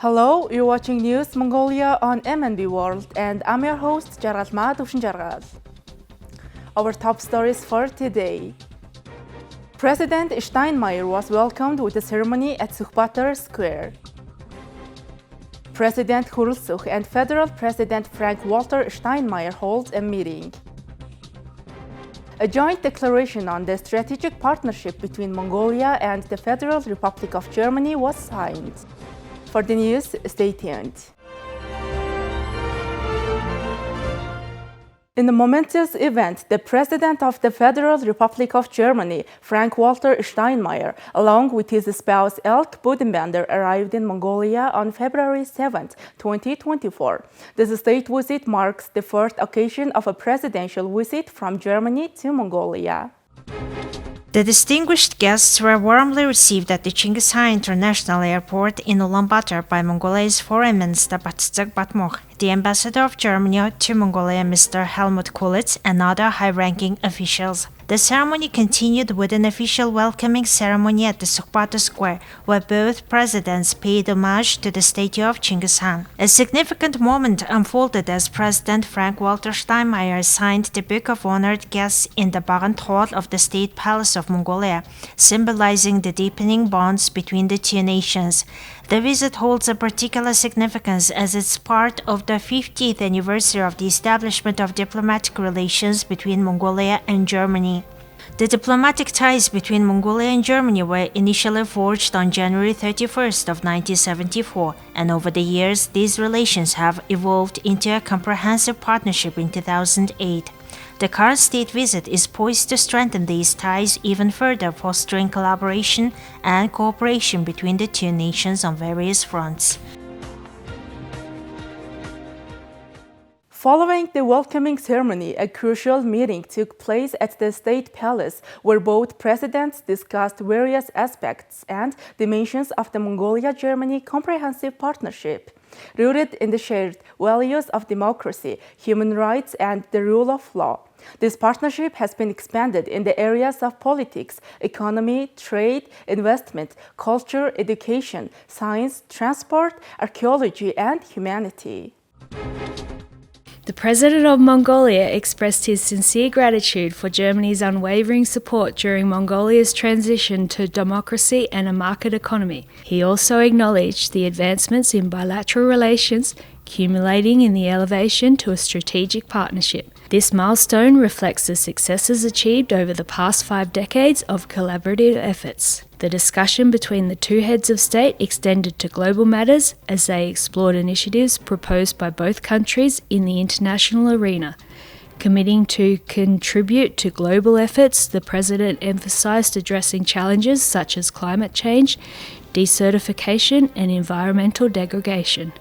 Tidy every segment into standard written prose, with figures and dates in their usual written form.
Hello, you're watching News Mongolia on MNB World, and I'm your host, Jaralma Dushinjargal. Our top stories for today. President Steinmeier was welcomed with a ceremony at Sukhbaatar Square. President Khurelsukh and Federal President Frank-Walter Steinmeier hold a meeting. A joint declaration on the strategic partnership between Mongolia and the Federal Republic of Germany was signed. For the news, stay tuned. In a momentous event, the President of the Federal Republic of Germany, Frank-Walter Steinmeier, along with his spouse Elke Budenbender, arrived in Mongolia on February 7, 2024. This state visit marks the first occasion of a presidential visit from Germany to Mongolia. The distinguished guests were warmly received at the Chinggis Khan International Airport in Ulaanbaatar by Mongolia's Foreign Minister Batsig Batmokh, the Ambassador of Germany to Mongolia Mr. Helmut Kulitz, and other high-ranking officials. The ceremony continued with an official welcoming ceremony at the Sukhbaatar Square, where both presidents paid homage to the statue of Chinggis Khan. A significant moment unfolded as President Frank-Walter Steinmeier signed the Book of Honored Guests in the Barent Hall of the State Palace of Mongolia, symbolizing the deepening bonds between the two nations. The visit holds a particular significance as it's part of the 50th anniversary of the establishment of diplomatic relations between Mongolia and Germany. The diplomatic ties between Mongolia and Germany were initially forged on January 31st of 1974, and over the years these relations have evolved into a comprehensive partnership in 2008. The current state visit is poised to strengthen these ties even further, fostering collaboration and cooperation between the two nations on various fronts. Following the welcoming ceremony, a crucial meeting took place at the State Palace, where both presidents discussed various aspects and dimensions of the Mongolia-Germany comprehensive partnership. Rooted in the shared values of democracy, human rights, and the rule of law. This partnership has been expanded in the areas of politics, economy, trade, investment, culture, education, science, transport, archaeology, and humanity. The President of Mongolia expressed his sincere gratitude for Germany's unwavering support during Mongolia's transition to democracy and a market economy. He also acknowledged the advancements in bilateral relations, culminating in the elevation to a strategic partnership. This milestone reflects the successes achieved over the past 5 decades of collaborative efforts. The discussion between the two heads of state extended to global matters as they explored initiatives proposed by both countries in the international arena. Committing to contribute to global efforts, the President emphasized addressing challenges such as climate change, desertification, and environmental degradation.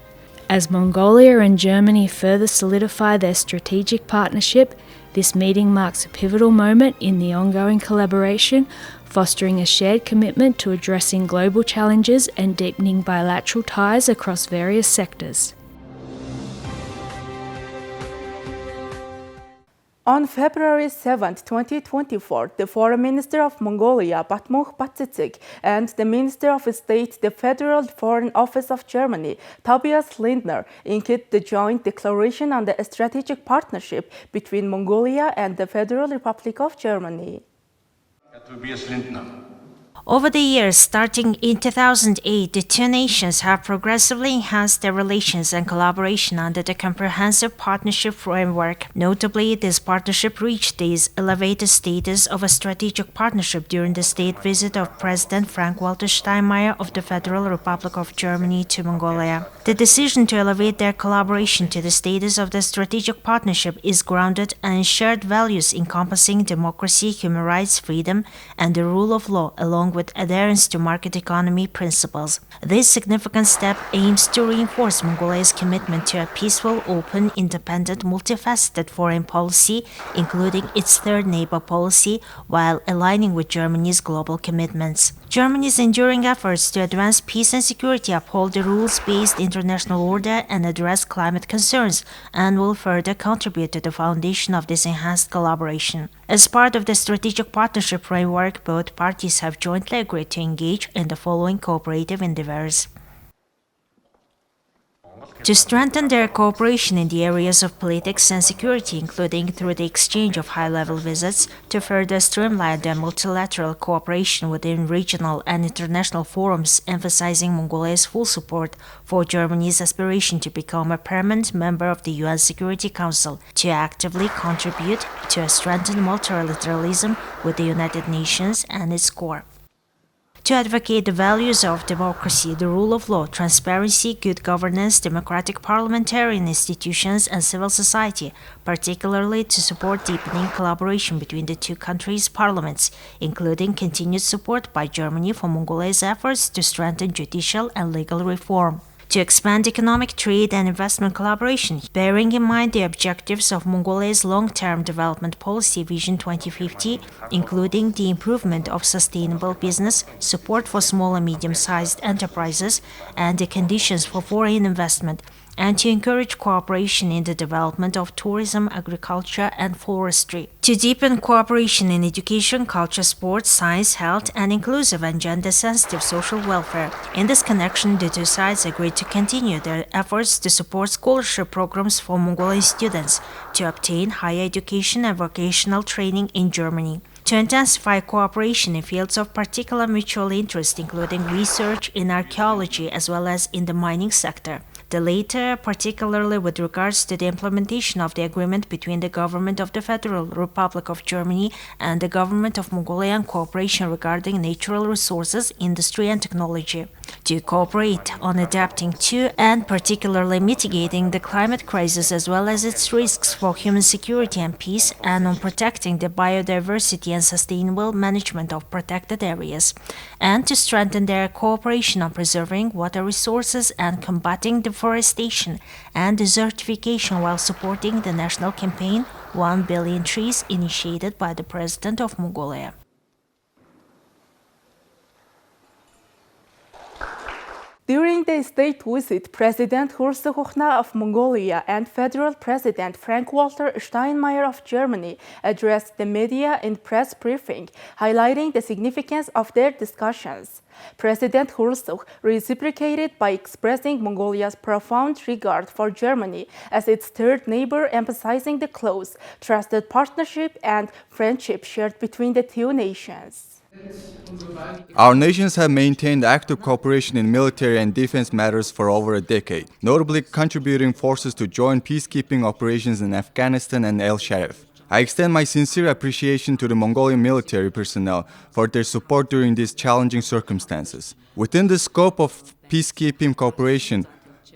As Mongolia and Germany further solidify their strategic partnership, this meeting marks a pivotal moment in the ongoing collaboration, fostering a shared commitment to addressing global challenges and deepening bilateral ties across various sectors. On February 7, 2024, the Foreign Minister of Mongolia, Batmokh Batsig, and the Minister of State, the Federal Foreign Office of Germany, Tobias Lindner, inked the joint declaration on the strategic partnership between Mongolia and the Federal Republic of Germany. Tobias Lindner. Over the years, starting in 2008, the two nations have progressively enhanced their relations and collaboration under the Comprehensive Partnership Framework. Notably, this partnership reached this elevated status of a strategic partnership during the state visit of President Frank-Walter Steinmeier of the Federal Republic of Germany to Mongolia. The decision to elevate their collaboration to the status of the strategic partnership is grounded in shared values encompassing democracy, human rights, freedom, and the rule of law, along with adherence to market economy principles. This significant step aims to reinforce Mongolia's commitment to a peaceful, open, independent, multifaceted foreign policy, including its third neighbor policy, while aligning with Germany's global commitments. Germany's enduring efforts to advance peace and security, uphold the rules-based international order, and address climate concerns, and will further contribute to the foundation of this enhanced collaboration. As part of the strategic partnership framework, both parties have jointly agreed to engage in the following cooperative endeavors. to strengthen their cooperation in the areas of politics and security, including through the exchange of high-level visits, to further streamline their multilateral cooperation within regional and international forums, emphasizing Mongolia's full support for Germany's aspiration to become a permanent member of the UN Security Council, to actively contribute to a strengthened multilateralism with the United Nations and its core, to advocate the values of democracy, the rule of law, transparency, good governance, democratic parliamentarian institutions, and civil society, particularly to support deepening collaboration between the two countries' parliaments, including continued support by Germany for Mongolia's efforts to strengthen judicial and legal reform, to expand economic trade and investment collaboration, bearing in mind the objectives of Mongolia's long-term development policy Vision 2050, including the improvement of sustainable business, support for small and medium-sized enterprises, and the conditions for foreign investment, and to encourage cooperation in the development of tourism, agriculture, and forestry, to deepen cooperation in education, culture, sports, science, health, and inclusive and gender-sensitive social welfare. In this connection, the two sides agreed to continue their efforts to support scholarship programs for Mongolian students to obtain higher education and vocational training in Germany, to intensify cooperation in fields of particular mutual interest, including research in archaeology as well as in the mining sector. The latter, particularly with regards to the implementation of the agreement between the government of the Federal Republic of Germany and the government of Mongolia on cooperation regarding natural resources, industry, and technology, to cooperate on adapting to and particularly mitigating the climate crisis as well as its risks for human security and peace, and on protecting the biodiversity and sustainable management of protected areas, and to strengthen their cooperation on preserving water resources and combating deforestation and desertification while supporting the national campaign 1 billion trees initiated by the President of Mongolia. During the state visit, President Khurelsukh of Mongolia and Federal President Frank-Walter Steinmeier of Germany addressed the media in press briefing, highlighting the significance of their discussions. President Khurelsukh reciprocated by expressing Mongolia's profound regard for Germany as its third neighbor, emphasizing the close, trusted partnership and friendship shared between the two nations. Our nations have maintained active cooperation in military and defense matters for over a decade, notably contributing forces to joint peacekeeping operations in Afghanistan and El Sharif. I extend my sincere appreciation to the Mongolian military personnel for their support during these challenging circumstances. Within the scope of peacekeeping cooperation,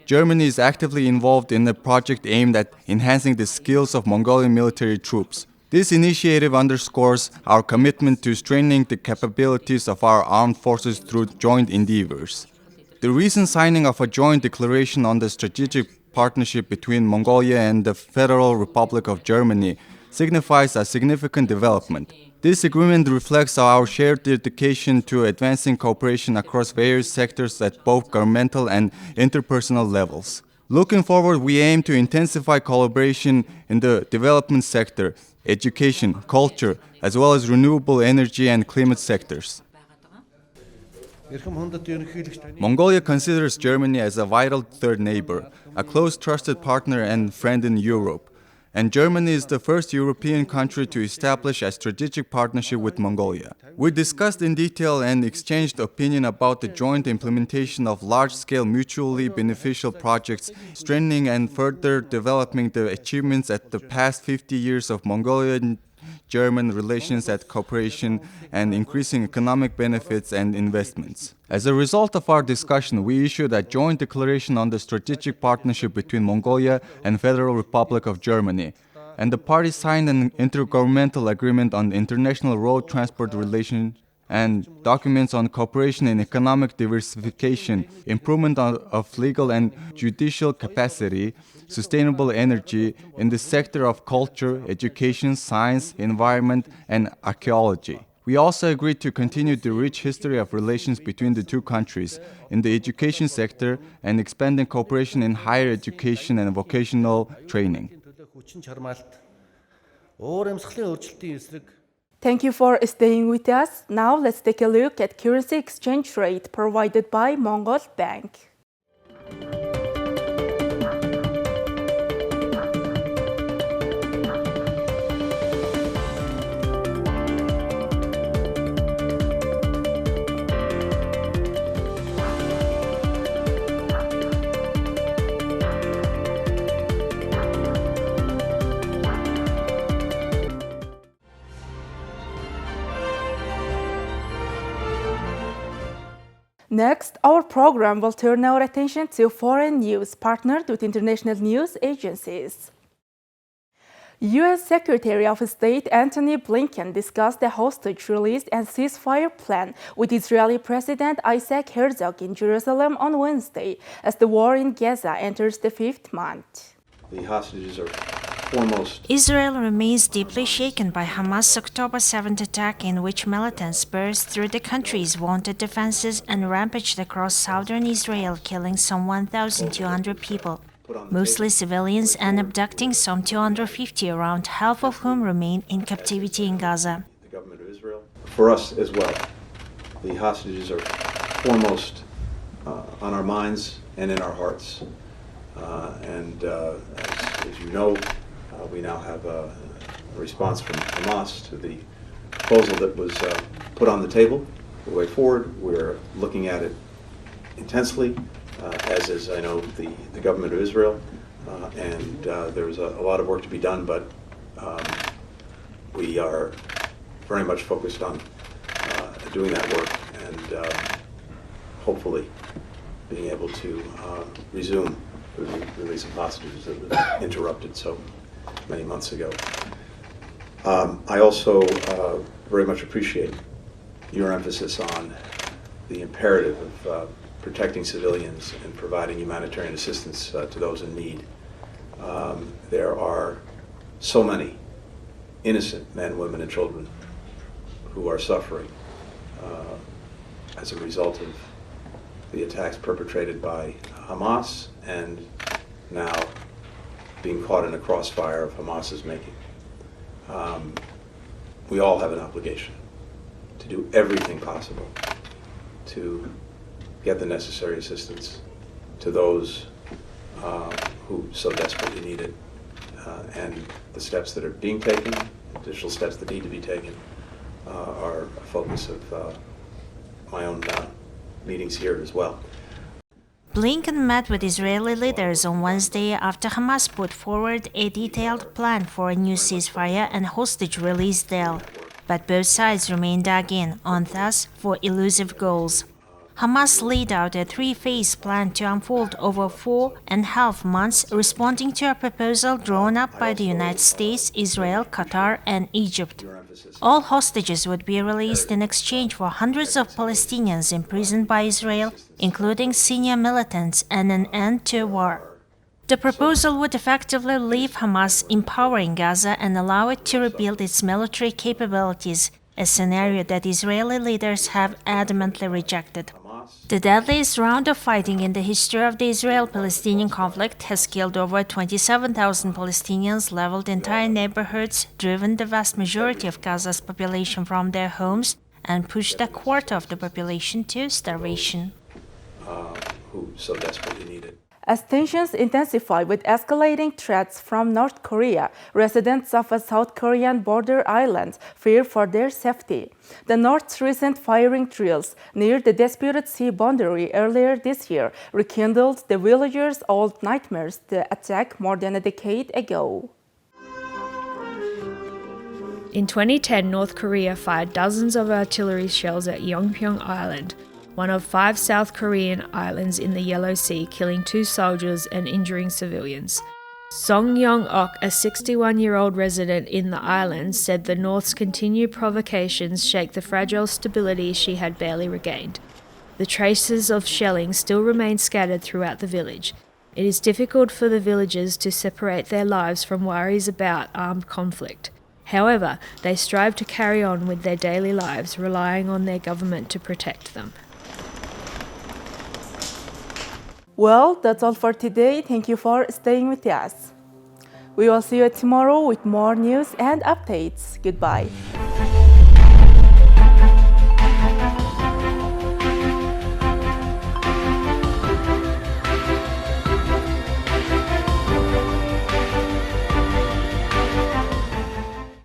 Germany is actively involved in a project aimed at enhancing the skills of Mongolian military troops. This initiative underscores our commitment to strengthening the capabilities of our armed forces through joint endeavors. The recent signing of a joint declaration on the strategic partnership between Mongolia and the Federal Republic of Germany signifies a significant development. This agreement reflects our shared dedication to advancing cooperation across various sectors at both governmental and interpersonal levels. Looking forward, we aim to intensify collaboration in the development sector, education, culture, as well as renewable energy and climate sectors. Mongolia considers Germany as a vital third neighbor, a close trusted partner and friend in Europe. And Germany is the first European country to establish a strategic partnership with Mongolia. We discussed in detail and exchanged opinion about the joint implementation of large-scale mutually beneficial projects, strengthening and further developing the achievements at the past 50 years of Mongolian-German relations and cooperation, and increasing economic benefits and investments. As a result of our discussion, we issued a joint declaration on the strategic partnership between Mongolia and Federal Republic of Germany, and the parties signed an intergovernmental agreement on international road transport relations and documents on cooperation in economic diversification, improvement of legal and judicial capacity, sustainable energy in the sector of culture, education, science, environment, and archaeology. We also agreed to continue the rich history of relations between the two countries in the education sector and expanding cooperation in higher education and vocational training. Thank you for staying with us. Now let's take a look at currency exchange rate provided by Mongol Bank. Next, our program will turn our attention to foreign news partnered with international news agencies. U.S. Secretary of State Antony Blinken discussed the hostage release and ceasefire plan with Israeli President Isaac Herzog in Jerusalem on Wednesday as the war in Gaza enters the fifth month. The hostages are foremost. Israel remains deeply shaken by Hamas' October 7th attack, in which militants burst through the country's vaunted defenses and rampaged across southern Israel, killing some 1,200 people, mostly civilians, and abducting some 250, around half of whom remain in captivity in Gaza. The government of Israel. For us as well, the hostages are foremost on our minds and in our hearts. As you know, we now have a response from Hamas to the proposal that was put on the table. The way forward, we're looking at it intensely, as is, I know, the government of Israel. There's a lot of work to be done, but we are very much focused on doing that work and hopefully being able to resume the release of hostages that was interrupted so many months ago. I also very much appreciate your emphasis on the imperative of protecting civilians and providing humanitarian assistance to those in need. There are so many innocent men, women, and children who are suffering as a result of the attacks perpetrated by Hamas and now being caught in a crossfire of Hamas's making. We all have an obligation to do everything possible to get the necessary assistance to those who so desperately need it. And the steps that are being taken, additional steps that need to be taken, are a focus of my own meetings here as well. Blinken met with Israeli leaders on Wednesday after Hamas put forward a detailed plan for a new ceasefire and hostage release deal, but both sides remained dug in on task for elusive goals. Hamas laid out a three-phase plan to unfold over 4.5 months, responding to a proposal drawn up by the United States, Israel, Qatar, and Egypt. All hostages would be released in exchange for hundreds of Palestinians imprisoned by Israel, including senior militants, and an end to war. The proposal would effectively leave Hamas in power in Gaza and allow it to rebuild its military capabilities, a scenario that Israeli leaders have adamantly rejected. The deadliest round of fighting in the history of the Israel-Palestinian conflict has killed over 27,000 Palestinians, leveled entire neighborhoods, driven the vast majority of Gaza's population from their homes, and pushed a quarter of the population to starvation. Who so desperately need it. As tensions intensify with escalating threats from North Korea, residents of a South Korean border island fear for their safety. The North's recent firing drills near the disputed sea boundary earlier this year rekindled the villagers' old nightmares, the attack more than a decade ago. In 2010, North Korea fired dozens of artillery shells at Yeonpyeong Island, one of 5 South Korean islands in the Yellow Sea, killing 2 soldiers and injuring civilians. Song Young-ok, a 61-year-old resident in the island, said the North's continued provocations shake the fragile stability she had barely regained. The traces of shelling still remain scattered throughout the village. It is difficult for the villagers to separate their lives from worries about armed conflict. However, they strive to carry on with their daily lives, relying on their government to protect them. Well, that's all for today. Thank you for staying with us. We will see you tomorrow with more news and updates. Goodbye.